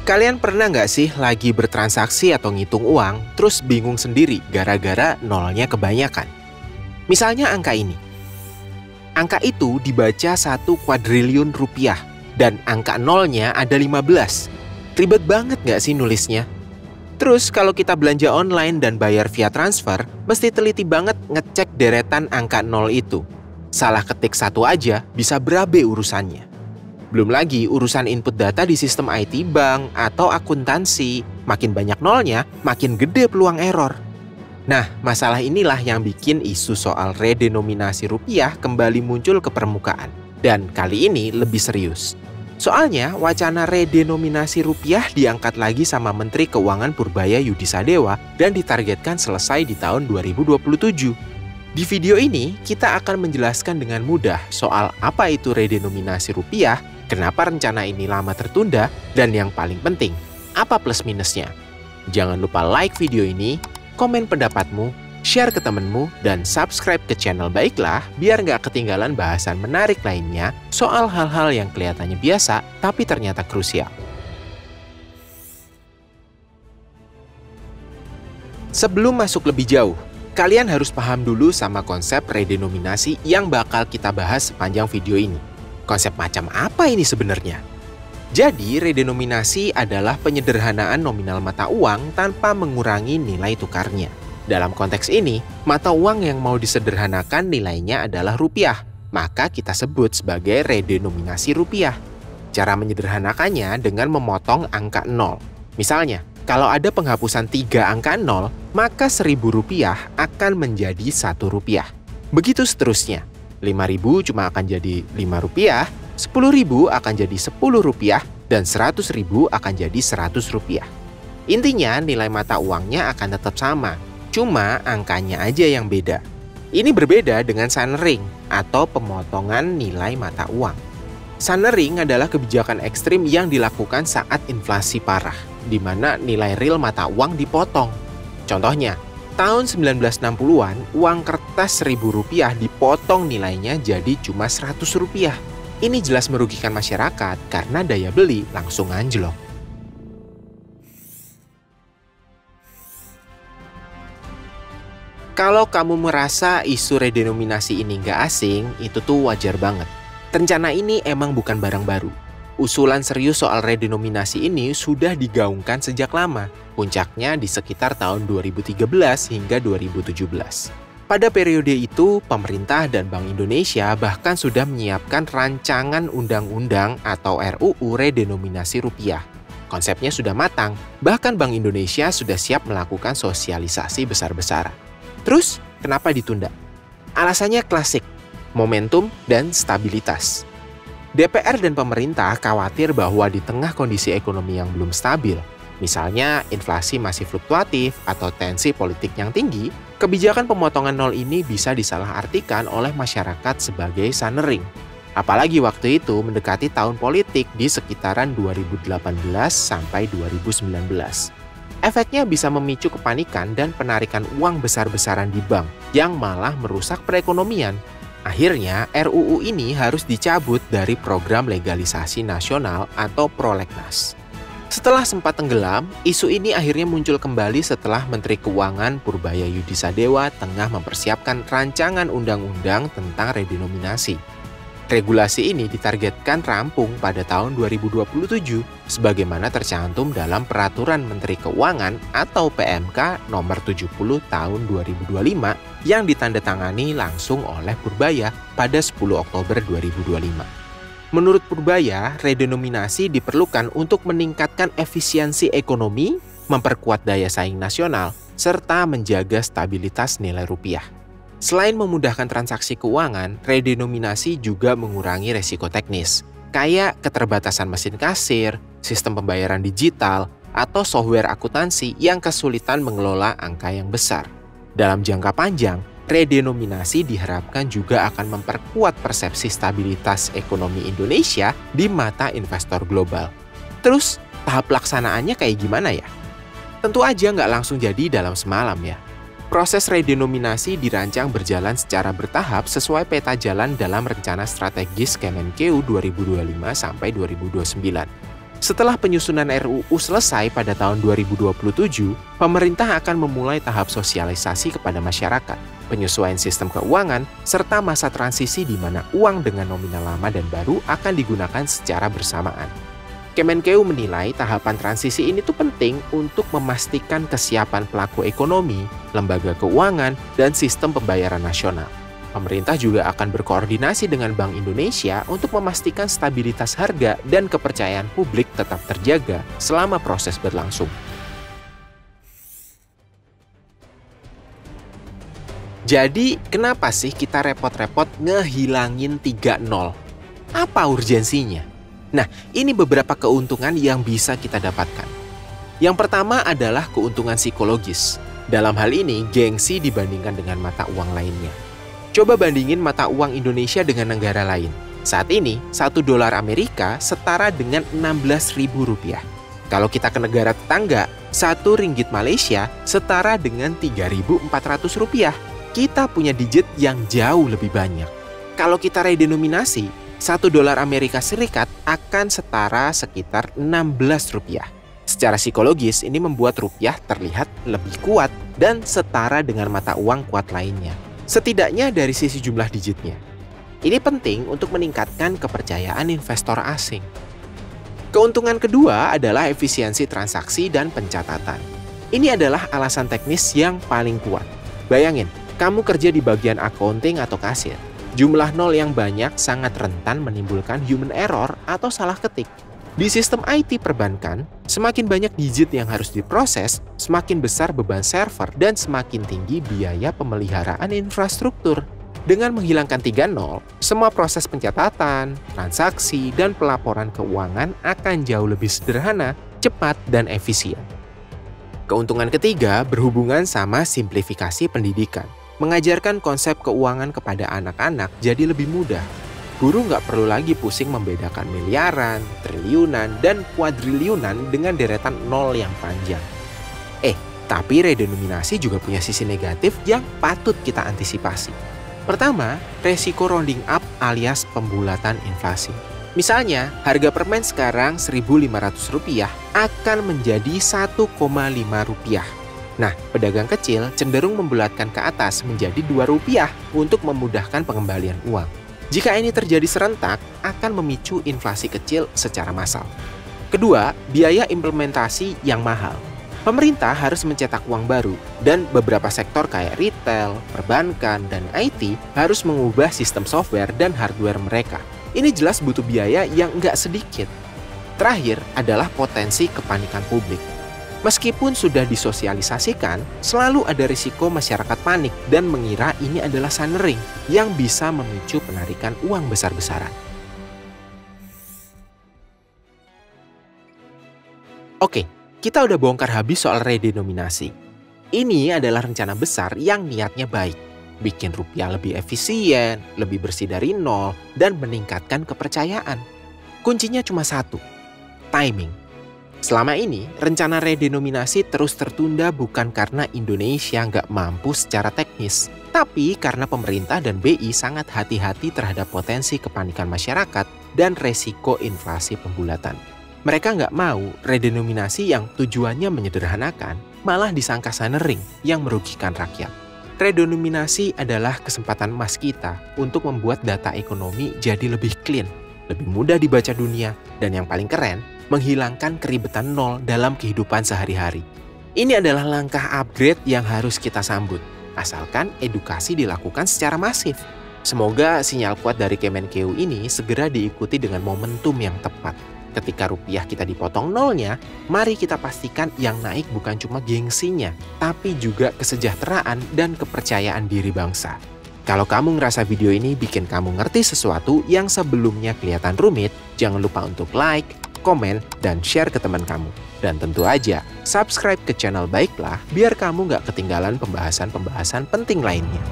Kalian pernah nggak sih lagi bertransaksi atau ngitung uang, terus bingung sendiri gara-gara nolnya kebanyakan? Misalnya angka ini. Angka itu dibaca 1 kuadriliun rupiah, dan angka nolnya ada 15. Ribet banget nggak sih nulisnya? Terus kalau kita belanja online dan bayar via transfer, mesti teliti banget ngecek deretan angka nol itu. Salah ketik satu aja bisa berabe urusannya. Belum lagi urusan input data di sistem IT bank atau akuntansi. Makin banyak nolnya, makin gede peluang error. Nah, masalah inilah yang bikin isu soal redenominasi rupiah kembali muncul ke permukaan. Dan kali ini lebih serius. Soalnya, wacana redenominasi rupiah diangkat lagi sama Menteri Keuangan Purbaya Yudisadewa dan ditargetkan selesai di tahun 2027. Di video ini, kita akan menjelaskan dengan mudah soal apa itu redenominasi rupiah, kenapa rencana ini lama tertunda, dan yang paling penting, apa plus minusnya. Jangan lupa like video ini, komen pendapatmu, share ke temenmu, dan subscribe ke channel Baiklah biar nggak ketinggalan bahasan menarik lainnya soal hal-hal yang kelihatannya biasa tapi ternyata krusial. Sebelum masuk lebih jauh, kalian harus paham dulu sama konsep redenominasi yang bakal kita bahas sepanjang video ini. Konsep macam apa ini sebenarnya? Jadi, redenominasi adalah penyederhanaan nominal mata uang tanpa mengurangi nilai tukarnya. Dalam konteks ini, mata uang yang mau disederhanakan nilainya adalah rupiah, maka kita sebut sebagai redenominasi rupiah. Cara menyederhanakannya dengan memotong angka 0. Misalnya, kalau ada penghapusan 3 angka 0, maka Rp1.000 akan menjadi Rp1. Begitu seterusnya. 5.000 cuma akan jadi Rp5, 10.000 akan jadi Rp10, dan 100.000 akan jadi Rp100. Intinya nilai mata uangnya akan tetap sama, cuma angkanya aja yang beda. Ini berbeda dengan sunring atau pemotongan nilai mata uang. Sunring adalah kebijakan ekstrim yang dilakukan saat inflasi parah, di mana nilai real mata uang dipotong. Contohnya, tahun 1960-an, uang kertas Rp1.000 dipotong nilainya jadi cuma Rp100. Ini jelas merugikan masyarakat karena daya beli langsung anjlok. Kalau kamu merasa isu redenominasi ini nggak asing, itu tuh wajar banget. Rencana ini emang bukan barang baru. Usulan serius soal redenominasi ini sudah digaungkan sejak lama, puncaknya di sekitar tahun 2013 hingga 2017. Pada periode itu, pemerintah dan Bank Indonesia bahkan sudah menyiapkan rancangan undang-undang atau RUU redenominasi rupiah. Konsepnya sudah matang, bahkan Bank Indonesia sudah siap melakukan sosialisasi besar-besaran. Terus, kenapa ditunda? Alasannya klasik, momentum dan stabilitas. DPR dan pemerintah khawatir bahwa di tengah kondisi ekonomi yang belum stabil, misalnya inflasi masih fluktuatif atau tensi politik yang tinggi, kebijakan pemotongan nol ini bisa disalahartikan oleh masyarakat sebagai sunring. Apalagi waktu itu mendekati tahun politik di sekitaran 2018 sampai 2019. Efeknya bisa memicu kepanikan dan penarikan uang besar-besaran di bank yang malah merusak perekonomian. Akhirnya, RUU ini harus dicabut dari program legalisasi nasional atau prolegnas. Setelah sempat tenggelam, isu ini akhirnya muncul kembali setelah Menteri Keuangan Purbaya Yudisadewa tengah mempersiapkan rancangan undang-undang tentang redenominasi. Regulasi ini ditargetkan rampung pada tahun 2027, sebagaimana tercantum dalam Peraturan Menteri Keuangan atau PMK nomor 70 tahun 2025 yang ditandatangani langsung oleh Purbaya pada 10 Oktober 2025. Menurut Purbaya, redenominasi diperlukan untuk meningkatkan efisiensi ekonomi, memperkuat daya saing nasional, serta menjaga stabilitas nilai rupiah. Selain memudahkan transaksi keuangan, redenominasi juga mengurangi resiko teknis, kayak keterbatasan mesin kasir, sistem pembayaran digital, atau software akuntansi yang kesulitan mengelola angka yang besar. Dalam jangka panjang, redenominasi diharapkan juga akan memperkuat persepsi stabilitas ekonomi Indonesia di mata investor global. Terus, tahap pelaksanaannya kayak gimana ya? Tentu aja nggak langsung jadi dalam semalam ya. Proses redenominasi dirancang berjalan secara bertahap sesuai peta jalan dalam Rencana Strategis Kemenkeu 2025 sampai 2029. Setelah penyusunan RUU selesai pada tahun 2027, pemerintah akan memulai tahap sosialisasi kepada masyarakat, penyesuaian sistem keuangan, serta masa transisi di mana uang dengan nominal lama dan baru akan digunakan secara bersamaan. Kemenkeu menilai tahapan transisi ini tuh penting untuk memastikan kesiapan pelaku ekonomi, lembaga keuangan, dan sistem pembayaran nasional. Pemerintah juga akan berkoordinasi dengan Bank Indonesia untuk memastikan stabilitas harga dan kepercayaan publik tetap terjaga selama proses berlangsung. Jadi, kenapa sih kita repot-repot ngehilangin 3 nol? Apa urgensinya? Nah, ini beberapa keuntungan yang bisa kita dapatkan. Yang pertama adalah keuntungan psikologis. Dalam hal ini, gengsi dibandingkan dengan mata uang lainnya. Coba bandingin mata uang Indonesia dengan negara lain. Saat ini, $1 Amerika setara dengan Rp16.000. Kalau kita ke negara tetangga, RM1 Malaysia setara dengan Rp3.400. Kita punya digit yang jauh lebih banyak. Kalau kita redenominasi, $1 Amerika Serikat akan setara sekitar Rp16. Secara psikologis, ini membuat rupiah terlihat lebih kuat dan setara dengan mata uang kuat lainnya. Setidaknya dari sisi jumlah digitnya. Ini penting untuk meningkatkan kepercayaan investor asing. Keuntungan kedua adalah efisiensi transaksi dan pencatatan. Ini adalah alasan teknis yang paling kuat. Bayangin, kamu kerja di bagian accounting atau kasir. Jumlah nol yang banyak sangat rentan menimbulkan human error atau salah ketik. Di sistem IT perbankan, semakin banyak digit yang harus diproses, semakin besar beban server dan semakin tinggi biaya pemeliharaan infrastruktur. Dengan menghilangkan 3 nol, semua proses pencatatan, transaksi, dan pelaporan keuangan akan jauh lebih sederhana, cepat, dan efisien. Keuntungan ketiga berhubungan sama simplifikasi pendidikan. Mengajarkan konsep keuangan kepada anak-anak jadi lebih mudah. Guru nggak perlu lagi pusing membedakan miliaran, triliunan, dan kuadriliunan dengan deretan nol yang panjang. Tapi redenominasi juga punya sisi negatif yang patut kita antisipasi. Pertama, resiko rounding up alias pembulatan inflasi. Misalnya, harga permen sekarang Rp1.500 akan menjadi Rp1,5. Nah, pedagang kecil cenderung membulatkan ke atas menjadi Rp2 untuk memudahkan pengembalian uang. Jika ini terjadi serentak, akan memicu inflasi kecil secara massal. Kedua, biaya implementasi yang mahal. Pemerintah harus mencetak uang baru, dan beberapa sektor kayak retail, perbankan, dan IT harus mengubah sistem software dan hardware mereka. Ini jelas butuh biaya yang nggak sedikit. Terakhir adalah potensi kepanikan publik. Meskipun sudah disosialisasikan, selalu ada risiko masyarakat panik dan mengira ini adalah sunering yang bisa memicu penarikan uang besar-besaran. Oke, kita udah bongkar habis soal redenominasi. Ini adalah rencana besar yang niatnya baik, bikin rupiah lebih efisien, lebih bersih dari nol, dan meningkatkan kepercayaan. Kuncinya cuma satu, timing. Selama ini, rencana redenominasi terus tertunda bukan karena Indonesia nggak mampu secara teknis, tapi karena pemerintah dan BI sangat hati-hati terhadap potensi kepanikan masyarakat dan resiko inflasi pembulatan. Mereka nggak mau redenominasi yang tujuannya menyederhanakan, malah disangka sunering yang merugikan rakyat. Redenominasi adalah kesempatan emas kita untuk membuat data ekonomi jadi lebih clean, lebih mudah dibaca dunia, dan yang paling keren, menghilangkan keribetan nol dalam kehidupan sehari-hari. Ini adalah langkah upgrade yang harus kita sambut, asalkan edukasi dilakukan secara masif. Semoga sinyal kuat dari Kemenkeu ini segera diikuti dengan momentum yang tepat. Ketika rupiah kita dipotong nolnya, mari kita pastikan yang naik bukan cuma gengsinya, tapi juga kesejahteraan dan kepercayaan diri bangsa. Kalau kamu ngerasa video ini bikin kamu ngerti sesuatu yang sebelumnya kelihatan rumit, jangan lupa untuk like, komen, dan share ke teman kamu. Dan tentu aja, subscribe ke channel Baiklah biar kamu nggak ketinggalan pembahasan-pembahasan penting lainnya.